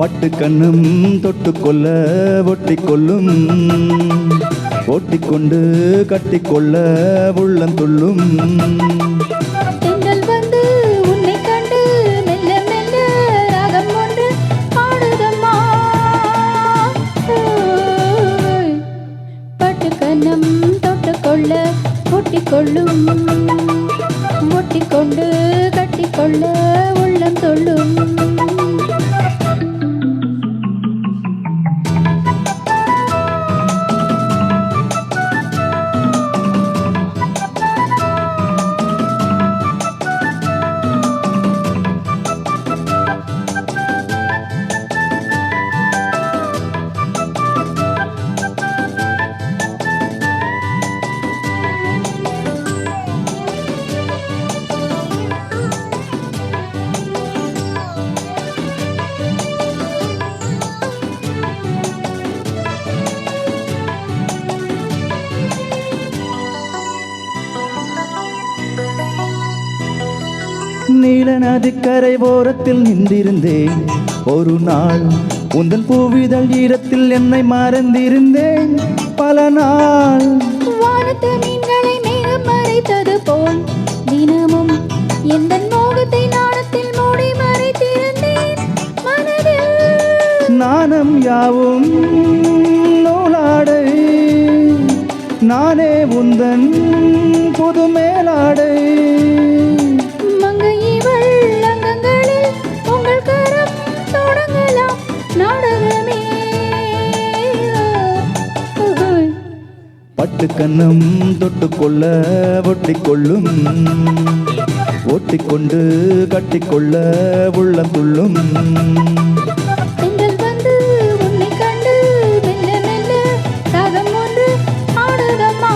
பட்டு கண்ணும் தொட்டுக்கொள்ள ஒட்டிக்கொள்ளும், ஓட்டிக்கொண்டு கட்டிக்கொள்ள உள்ளம் துள்ளும். தென்றல் வந்து உன்னை கண்டு மெல்ல மெல்ல ராகம் ஒன்று பாடுதம்மா. பட்டு கண்ணம் தொட்டுக்கொள்ள ஒட்டிக்கொள்ளும், ஒட்டிக்கொண்டு கட்டிக்கொள்ள உள்ளம் துள்ளும். நீல நதிக்கரை ஓரத்தில் நின்றிருந்தேன் ஒரு நாள், உந்தன் பூவிதழ் ஈரத்தில் என்னை மறந்திருந்தேன் பல நாள். வானத்து மீன்களை மேகம் மறைத்தது போல் தினமும் எந்த மோகத்தை நாணத்தில் மூடி மறைத்திருந்தேன் மனதில். நாணம் யாவும் நூலாடை, நானே உந்தன் புது மேலாடை. பட்டு கண்ணம் தொட்டுக்கொள்ள ஒட்டிக்கொள்ளும், ஓட்டிக்கொண்டு கட்டிக்கொள்ள உள்ளம் துள்ளும். தென்றல் வந்து உன்னை கண்டு மெல்ல மெல்ல ராகம் ஒன்று ஆடுதம்மா.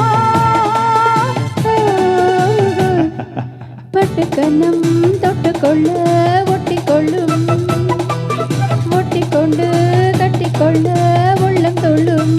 பட்டு கண்ணம் தொட்டுக்கொள்ள ஒட்டிக்கொள்ளும், ஒட்டிக்கொண்டு கட்டிக்கொள்ள உள்ளம் துள்ளும்.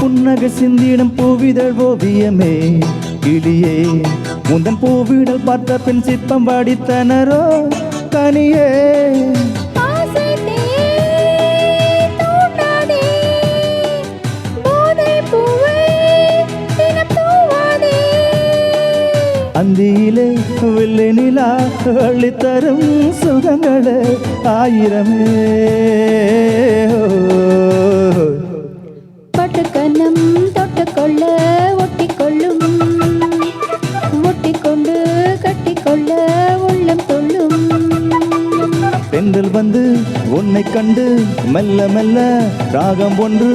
புன்னகை சிந்திடும் பூவிதழ் ஓவியமே கிளியே, உந்தன் பூவிடல் பார்த்த பின் சிற்பம் வாடித்தனரோ கனியே. அந்தியிலே வெள்ளை நிலா அள்ளித்தரும் சுகங்களே ஆயிரமே. பட்டு கண்ணம் தொட்டுக்கொள்ள ஒட்டிக்கொள்ளும், ஒட்டிக்கொண்டு கட்டிக்கொள்ள உள்ளம் துள்ளும். தென்றல் வந்து உன்னை கண்டு மெல்ல மெல்ல ராகம் ஒன்று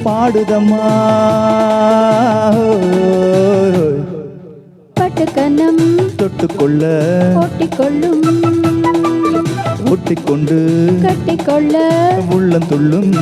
பாடுதம்மா. பட்டு கண்ணம் தொட்டுக்கொள்ள ஒட்டிக்கொள்ளும், ஒட்டிக்கொண்டு கட்டிக்கொள்ள உள்ளம் துள்ளும்.